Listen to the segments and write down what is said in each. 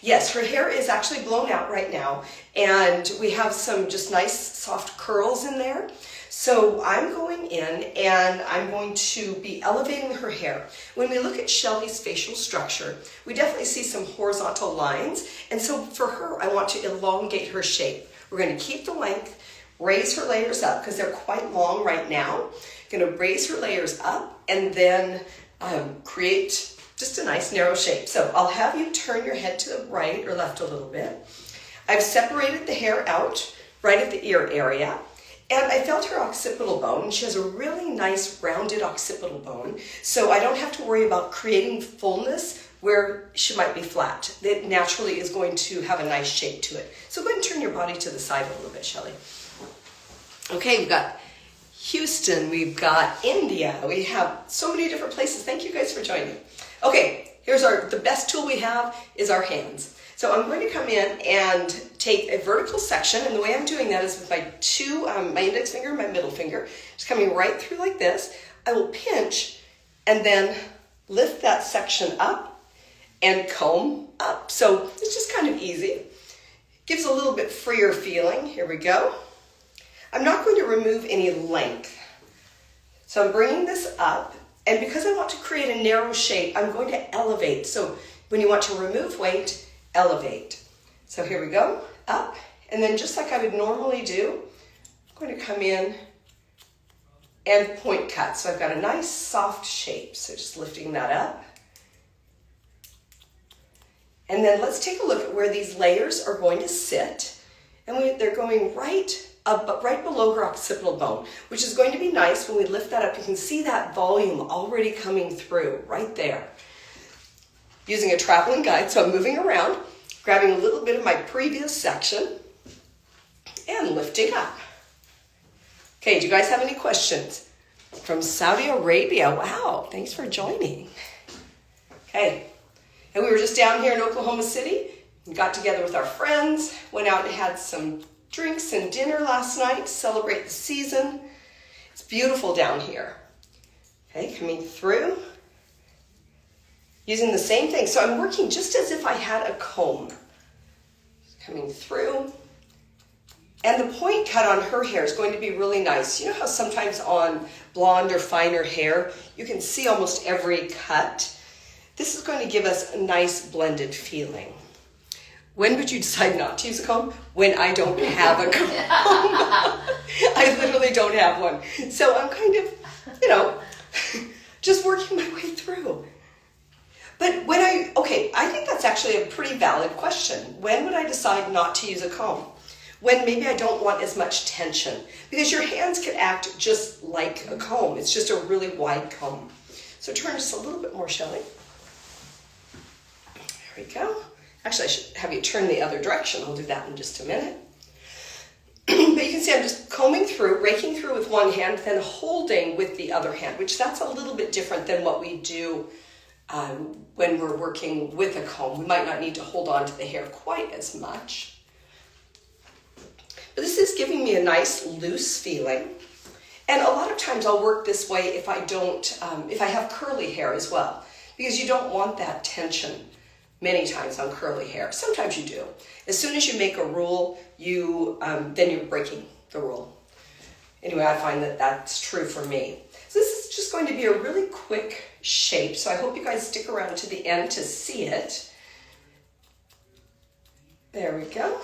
Yes, her hair is actually blown out right now, and we have some just nice soft curls in there. So I'm going in and I'm going to be elevating her hair. When we look at Shelly's facial structure, we definitely see some horizontal lines. And so for her, I want to elongate her shape. We're going to keep the length, raise her layers up because they're quite long right now. Going to raise her layers up and then create just a nice narrow shape. So I'll have you turn your head to the right or left a little bit. I've separated the hair out right at the ear area. And I felt her occipital bone. She has a really nice rounded occipital bone, so I don't have to worry about creating fullness where she might be flat. It naturally is going to have a nice shape to it. So go ahead and turn your body to the side a little bit, Shelly. Okay, we've got Houston, we've got India, we have so many different places. Thank you guys for joining. Okay, here's the best tool we have is our hands. So I'm going to come in and take a vertical section, and the way I'm doing that is with my index finger and my middle finger, just coming right through like this. I will pinch and then lift that section up and comb up. So it's just kind of easy. Gives a little bit freer feeling. Here we go. I'm not going to remove any length. So I'm bringing this up, and because I want to create a narrow shape, I'm going to elevate. So when you want to remove weight, elevate. So here we go, up, and then just like I would normally do, I'm going to come in and point cut. So I've got a nice soft shape. So just lifting that up. And then let's take a look at where these layers are going to sit. And they're going right below her occipital bone, which is going to be nice. When we lift that up, you can see that volume already coming through right there. Using a traveling guide, so I'm moving around, grabbing a little bit of my previous section, and lifting up. Okay, do you guys have any questions? From Saudi Arabia, wow, thanks for joining. Okay, and we were just down here in Oklahoma City, we got together with our friends, went out and had some drinks and dinner last night to celebrate the season. It's beautiful down here. Okay, coming through. Using the same thing. So I'm working just as if I had a comb. Coming through. And the point cut on her hair is going to be really nice. You know how sometimes on blonde or finer hair, you can see almost every cut? This is going to give us a nice blended feeling. When would you decide not to use a comb? When I don't have a comb. I literally don't have one. So I'm kind of, just working my way through. But I think that's actually a pretty valid question. When would I decide not to use a comb? When maybe I don't want as much tension. Because your hands can act just like a comb. It's just a really wide comb. So turn just a little bit more, Shelly. There we go. Actually, I should have you turn the other direction. I'll do that in just a minute. But you can see I'm just combing through, raking through with one hand, then holding with the other hand, which that's a little bit different than what we do when we're working with a comb. We might not need to hold on to the hair quite as much. But this is giving me a nice loose feeling. And a lot of times I'll work this way if I have curly hair as well, because you don't want that tension many times on curly hair. Sometimes you do. As soon as you make a rule, then you're breaking the rule. Anyway, I find that that's true for me. So this is just going to be a really quick shape. So I hope you guys stick around to the end to see it. There we go.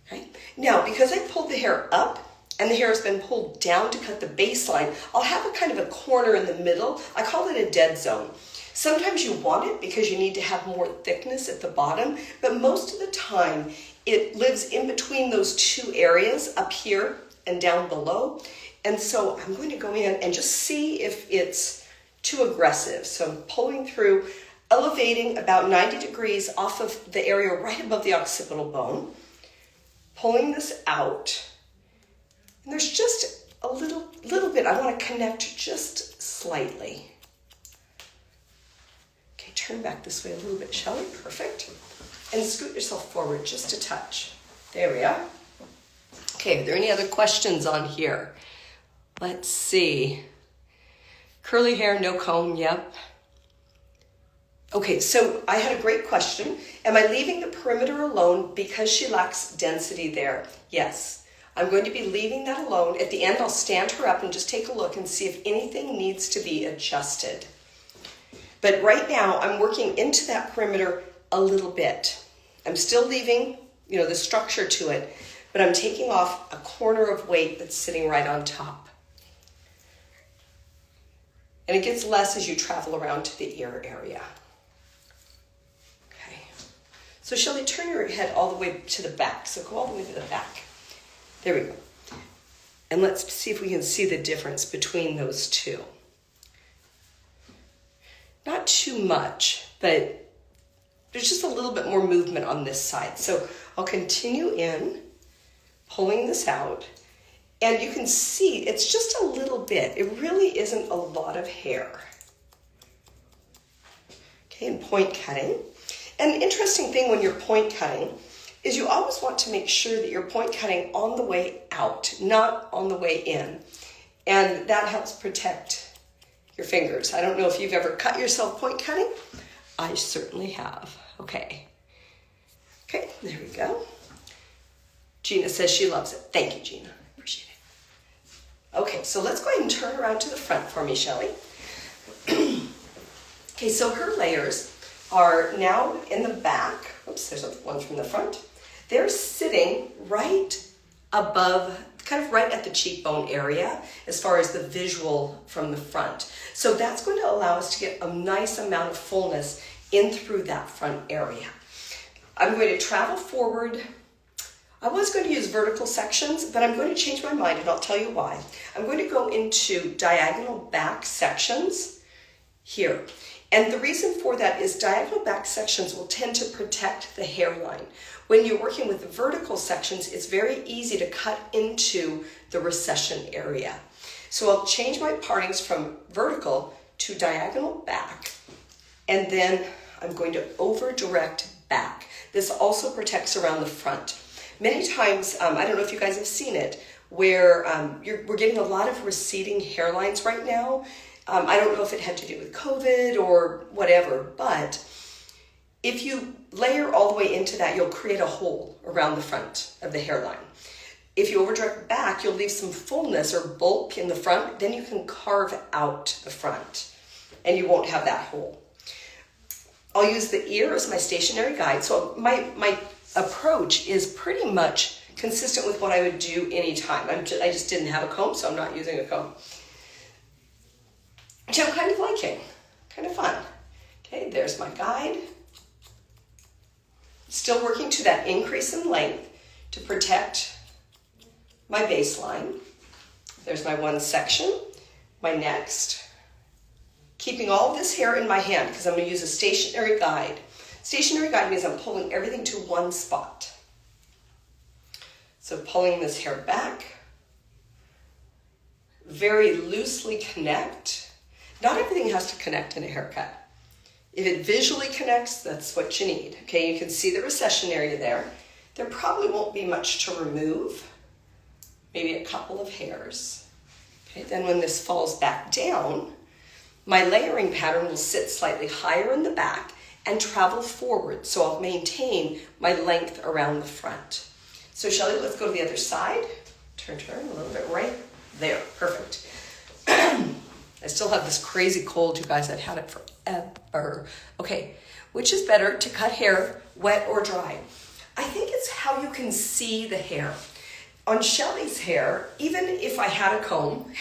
Okay. Now, because I pulled the hair up and the hair has been pulled down to cut the baseline, I'll have a kind of a corner in the middle. I call it a dead zone. Sometimes you want it because you need to have more thickness at the bottom, but most of the time it lives in between those two areas up here and down below. And so I'm going to go in and just see if it's too aggressive. So I'm pulling through, elevating about 90 degrees off of the area right above the occipital bone, pulling this out. And there's just a little bit I want to connect just slightly. Okay, turn back this way a little bit, Shelly. Perfect. And scoot yourself forward just a touch. There we are. Okay, are there any other questions on here? Let's see. Curly hair, no comb, yep. Okay, so I had a great question. Am I leaving the perimeter alone because she lacks density there? Yes. I'm going to be leaving that alone. At the end, I'll stand her up and just take a look and see if anything needs to be adjusted. But right now, I'm working into that perimeter a little bit. I'm still leaving, the structure to it, but I'm taking off a corner of weight that's sitting right on top. And it gets less as you travel around to the ear area. Okay. So Shelley, turn your head all the way to the back. So go all the way to the back. There we go. And let's see if we can see the difference between those two. Not too much, but there's just a little bit more movement on this side. So I'll continue in, pulling this out. And you can see it's just a little bit. It really isn't a lot of hair. Okay, and point cutting. And the interesting thing when you're point cutting is you always want to make sure that you're point cutting on the way out, not on the way in. And that helps protect your fingers. I don't know if you've ever cut yourself point cutting. I certainly have. Okay. Okay, there we go. Gina says she loves it. Thank you, Gina. Appreciate it. Okay, so let's go ahead and turn around to the front for me, Shelley. Okay, so her layers are now in the back. Oops, there's one from the front. They're sitting right above, kind of right at the cheekbone area as far as the visual from the front. So that's going to allow us to get a nice amount of fullness in through that front area. I'm going to travel forward. I was going to use vertical sections, but I'm going to change my mind, and I'll tell you why. I'm going to go into diagonal back sections here. And the reason for that is diagonal back sections will tend to protect the hairline. When you're working with vertical sections, it's very easy to cut into the recession area. So I'll change my partings from vertical to diagonal back, and then I'm going to over direct back. This also protects around the front. Many times, I don't know if you guys have seen it, where we're getting a lot of receding hairlines right now. I don't know if it had to do with COVID or whatever, but if you layer all the way into that, you'll create a hole around the front of the hairline. If you over direct back, you'll leave some fullness or bulk in the front, then you can carve out the front and you won't have that hole. I'll use the ear as my stationary guide. So my approach is pretty much consistent with what I would do anytime. I just didn't have a comb, so I'm not using a comb. Which I'm kind of liking, kind of fun. Okay, there's my guide. Still working to that increase in length to protect my baseline. There's my one section, my next. Keeping all of this hair in my hand because I'm going to use a stationary guide. Stationary guide means I'm pulling everything to one spot. So pulling this hair back, very loosely connect. Not everything has to connect in a haircut. If it visually connects, that's what you need. Okay, you can see the recession area there. There probably won't be much to remove, maybe a couple of hairs. Okay, then when this falls back down, my layering pattern will sit slightly higher in the back and travel forward, so I'll maintain my length around the front. So Shelley, let's go to the other side. Turn a little bit right there, perfect. I still have this crazy cold, you guys. I've had it forever. Okay, which is better, to cut hair, wet or dry? I think it's how you can see the hair. On Shelley's hair, even if I had a comb,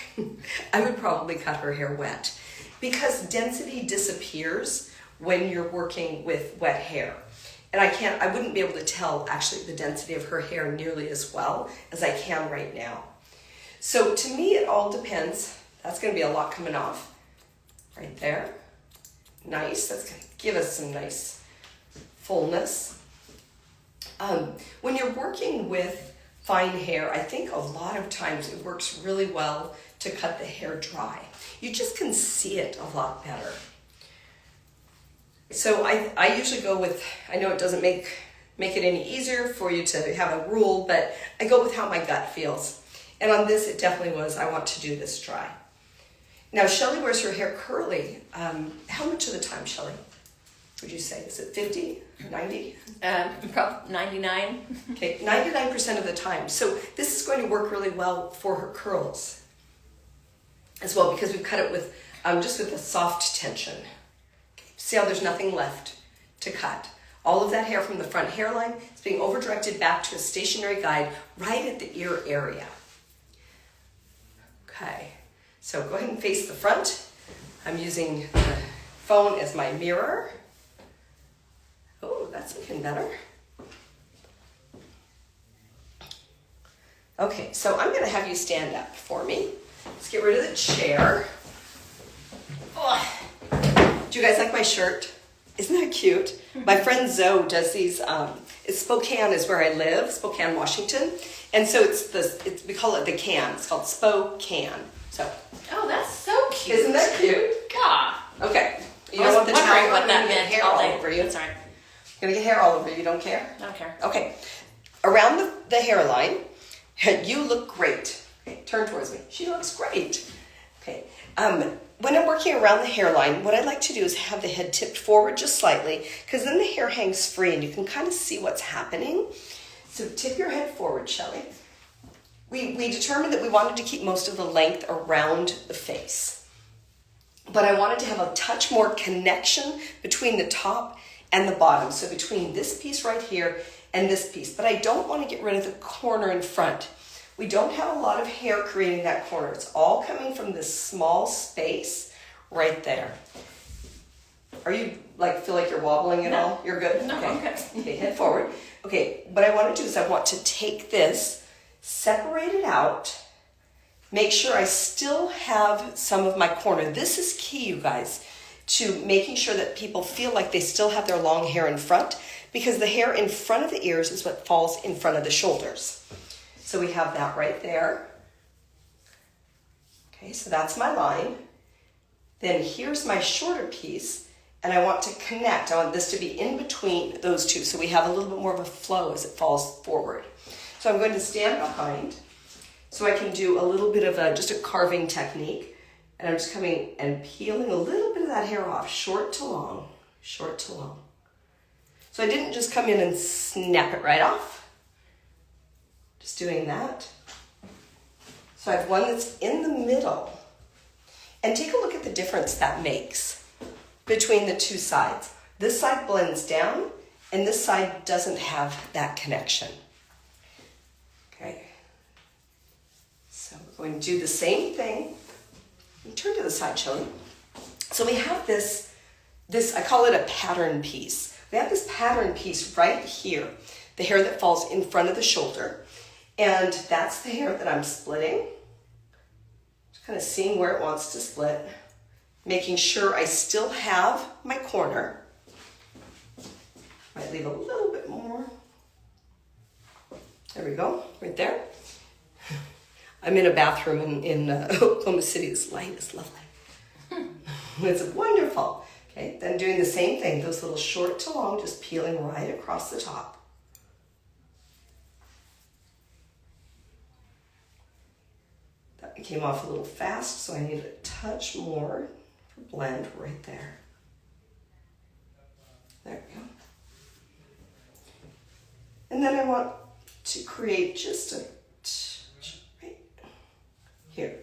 I would probably cut her hair wet because density disappears when you're working with wet hair. And I wouldn't be able to tell actually the density of her hair nearly as well as I can right now. So to me, it all depends. That's going to be a lot coming off right there. Nice. That's going to give us some nice fullness. When you're working with fine hair, I think a lot of times it works really well to cut the hair dry. You just can see it a lot better. So I usually go with, I know it doesn't make it any easier for you to have a rule, but I go with how my gut feels. And on this, it definitely was, I want to do this dry. Now, Shelley wears her hair curly. How much of the time, Shelley? would you say? Is it 50, 90? Probably 99. Okay, 99% of the time. So this is going to work really well for her curls as well, because we've cut it with just with a soft tension. Okay. See how there's nothing left to cut. All of that hair from the front hairline is being over-directed back to a stationary guide right at the ear area. Okay, so go ahead and face the front. I'm using the phone as my mirror. Oh, that's looking better. Okay, so I'm going to have you stand up for me. Let's get rid of the chair. Oh. Do you guys like my shirt? Isn't that cute? My friend Zoe does these. Spokane is where I live, Spokane, Washington, and so we call it the can. It's called Spokane. So. Oh, that's so cute. Isn't that cute? God. Okay. You I don't was want the wondering towel what that meant hair all all day. over you. That's all right. You're gonna get hair all over you. You don't care? I don't care. Okay. Around the hairline, you look great. Okay, turn towards me. She looks great. Okay. When I'm working around the hairline, what I like to do is have the head tipped forward just slightly, because then the hair hangs free and you can kind of see what's happening. So tip your head forward, Shelley. We determined that we wanted to keep most of the length around the face, but I wanted to have a touch more connection between the top and the bottom. So between this piece right here and this piece, but I don't want to get rid of the corner in front. We don't have a lot of hair creating that corner. It's all coming from this small space right there. Are you feel like you're wobbling at all? You're good? No, okay. I'm good. Okay, head forward. Okay, what I want to do is I want to take this, separate it out, make sure I still have some of my corner. This is key, you guys, to making sure that people feel like they still have their long hair in front, because the hair in front of the ears is what falls in front of the shoulders. So we have that right there. Okay, so that's my line. Then here's my shorter piece, and I want to connect. I want this to be in between those two, so we have a little bit more of a flow as it falls forward. So I'm going to stand behind, so I can do a little bit of just a carving technique, and I'm just coming and peeling a little bit of that hair off, short to long, short to long. So I didn't just come in and snap it right off. Just doing that. So I have one that's in the middle. And take a look at the difference that makes between the two sides. This side blends down, and this side doesn't have that connection. Okay. So we're going to do the same thing. Turn to the side, Shelley. So we have this, I call it a pattern piece. We have this pattern piece right here, the hair that falls in front of the shoulder. And that's the hair that I'm splitting. Just kind of seeing where it wants to split. Making sure I still have my corner. Might leave a little bit more. There we go, right there. I'm in a bathroom in Oklahoma City. This light is lovely. It's wonderful. Okay, then doing the same thing. Those little short to long, just peeling right across the top. It came off a little fast, so I need a touch more for blend right there. There we go. And then I want to create just a right here.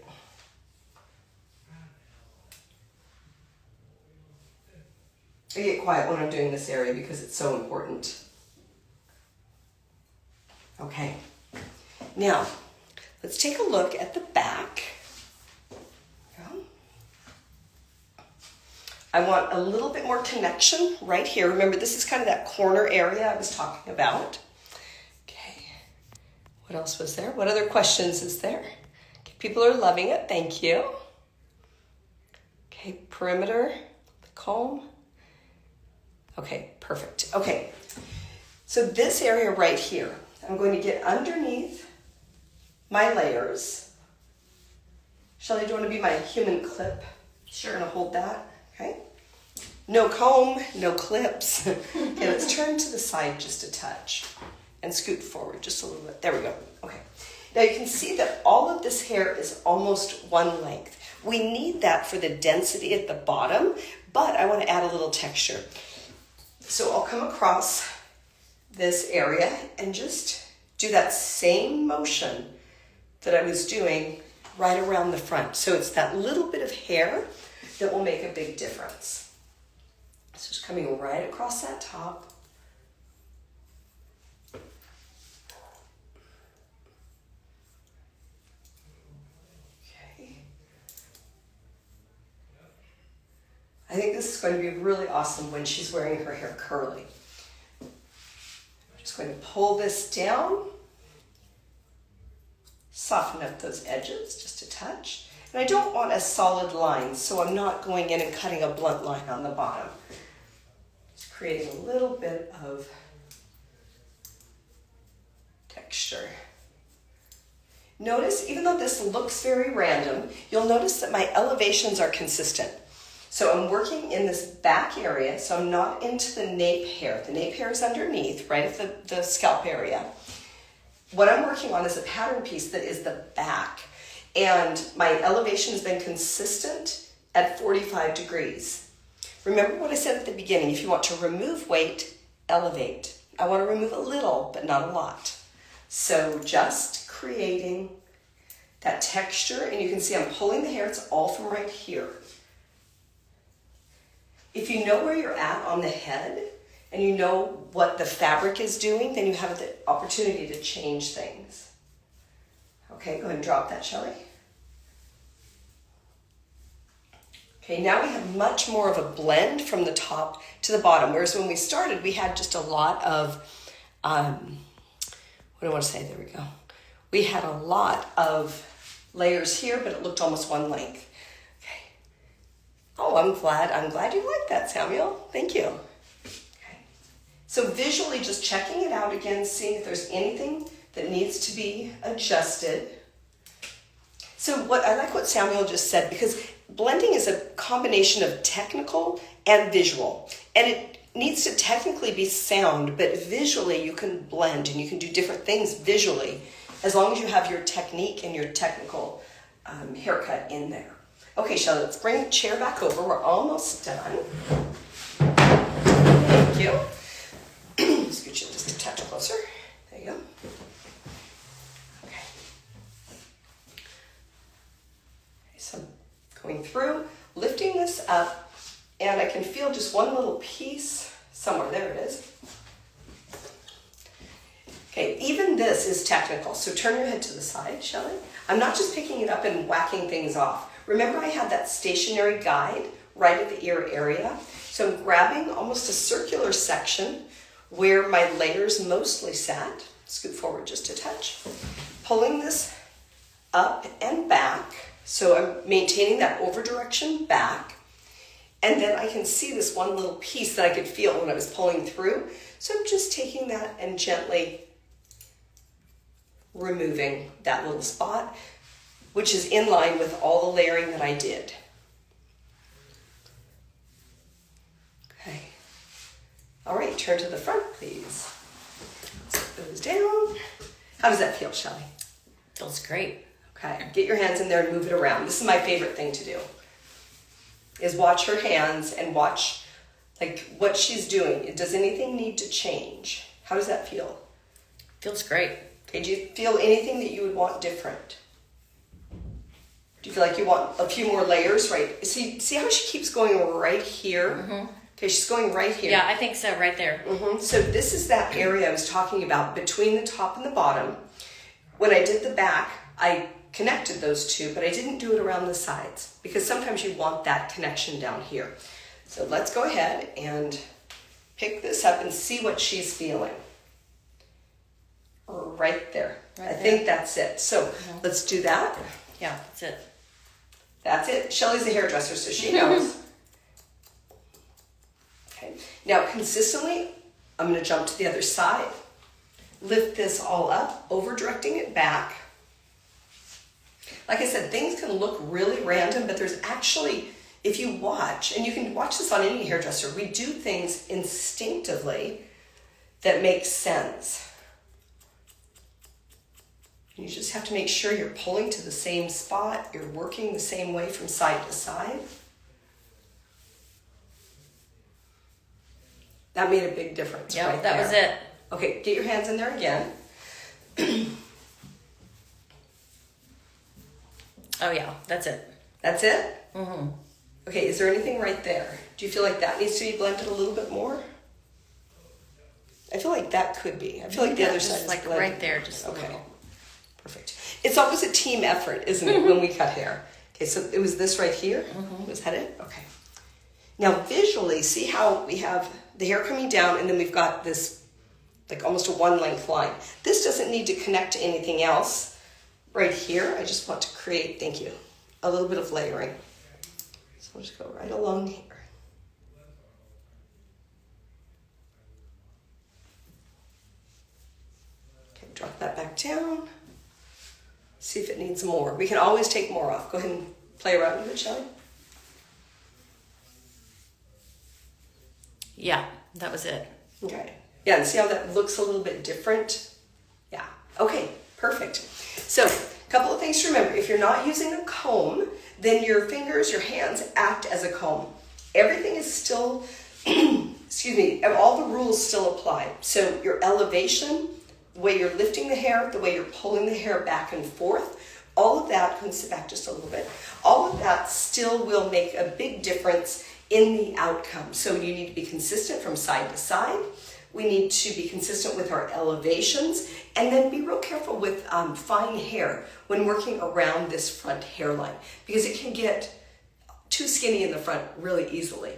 I get quiet when I'm doing this area because it's so important. Okay. Now, let's take a look at the back. I want a little bit more connection right here. Remember, this is kind of that corner area I was talking about. Okay. What else was there? What other questions is there? Okay, people are loving it. Thank you. Okay, perimeter, the comb. Okay, perfect. Okay, so this area right here, I'm going to get underneath my layers. Shelley, do you want to be my human clip? Sure. I'm going to hold that. Okay. No comb, no clips. Okay, let's turn to the side just a touch and scoot forward just a little bit. There we go. Okay. Now you can see that all of this hair is almost one length. We need that for the density at the bottom, but I want to add a little texture. come across this area and just do that same motion that I was doing right around the front. So it's that little bit of hair that will make a big difference. So just coming right across that top. Okay. I think this is going to be really awesome when she's wearing her hair curly. I'm just going to pull this down, soften up those edges just a touch. And I don't want a solid line, so I'm not going in and cutting a blunt line on the bottom. Just creating a little bit of texture. Notice, even though this looks very random, you'll notice that my elevations are consistent. So I'm working in this back area, so I'm not into the nape hair. The nape hair is underneath, right at the scalp area. What I'm working on is a pattern piece that is the back. And my elevation has been consistent at 45 degrees. Remember what I said at the beginning, if you want to remove weight, elevate. I want to remove a little, but not a lot. So just creating that texture, and you can see I'm pulling the hair, it's all from right here. If you know where you're at on the head, and you know what the fabric is doing, then you have the opportunity to change things. Okay, go ahead and drop that, shall we? Okay, now we have much more of a blend from the top to the bottom, whereas when we started, we had just a lot of, what do I want to say? There we go. We had a lot of layers here, but it looked almost one length. Okay. Oh, I'm glad you like that, Samuel. Thank you. Okay. So visually, just checking it out again, seeing if there's anything that needs to be adjusted. So I like what Samuel just said, because blending is a combination of technical and visual. And it needs to technically be sound, but visually you can blend and you can do different things visually as long as you have your technique and your technical haircut in there. Okay, Shelly, let's bring the chair back over. We're almost done. Thank you. Scoot you just a touch closer. There you go. Okay. So going through, lifting this up, and I can feel just one little piece somewhere. There it is. Okay, even this is technical, so turn your head to the side, Shelly. I'm not just picking it up and whacking things off. Remember I had that stationary guide right at the ear area? So I'm grabbing almost a circular section where my layers mostly sat. Scoot forward just a touch. Pulling this up and back, so I'm maintaining that over direction back. And then I can see this one little piece that I could feel when I was pulling through. So I'm just taking that and gently removing that little spot, which is in line with all the layering that I did. Okay. All right, turn to the front, please. Let's put those down. How does that feel, Shelly? Feels great. Okay, get your hands in there and move it around. This is my favorite thing to do, is watch her hands and watch like what she's doing. Does anything need to change? How does that feel? Feels great. Okay, do you feel anything that you would want different? Do you feel like you want a few more layers, right? See how she keeps going right here? Mm-hmm. Okay, she's going right here. Yeah, I think so, right there. Mm-hmm. So this is that area I was talking about between the top and the bottom. When I did the back, I connected those two, but I didn't do it around the sides because sometimes you want that connection down here. So let's go ahead and pick this up and see what she's feeling. Right there. I think that's it. So let's do that. Yeah, that's it. That's it. Shelly's a hairdresser, so she knows. Okay. Now, consistently, I'm going to jump to the other side. Lift this all up, over-directing it back. Like I said, things can look really random, but there's actually, if you watch, and you can watch this on any hairdresser, we do things instinctively that make sense. You just have to make sure you're pulling to the same spot, you're working the same way from side to side. That made a big difference. Yep, right that there. was it. Okay, get your hands in there again. Oh yeah, that's it. That's it? Mm-hmm. Okay, is there anything right there? Do you feel like that needs to be blended a little bit more? I feel like that could be. I feel like the Yeah, other just side is like blended. right there, just a okay. little. Perfect. It's always a team effort, isn't it, when we cut hair? Okay, so it was this right here? Mm-hmm. Was that it? Okay. Now visually, see how we have the hair coming down and then we've got this like almost a one length line. This doesn't need to connect to anything else. Right here, I just want to create, thank you, a little bit of layering. So we'll just go right along here. Okay, drop that back down. See if it needs more. We can always take more off. Go ahead and play around with it, shall we? Yeah, that was it. Okay. Yeah, and see how that looks a little bit different? Yeah. Okay, perfect. So, a couple of things to remember. If you're not using a comb, then your fingers, your hands act as a comb. Everything is still, excuse me, all the rules still apply. So your elevation, the way you're lifting the hair, the way you're pulling the hair back and forth, all of that, can sit back just a little bit, all of that still will make a big difference in the outcome. So you need to be consistent from side to side. We need to be consistent with our elevations and then be real careful with fine hair when working around this front hairline because it can get too skinny in the front really easily.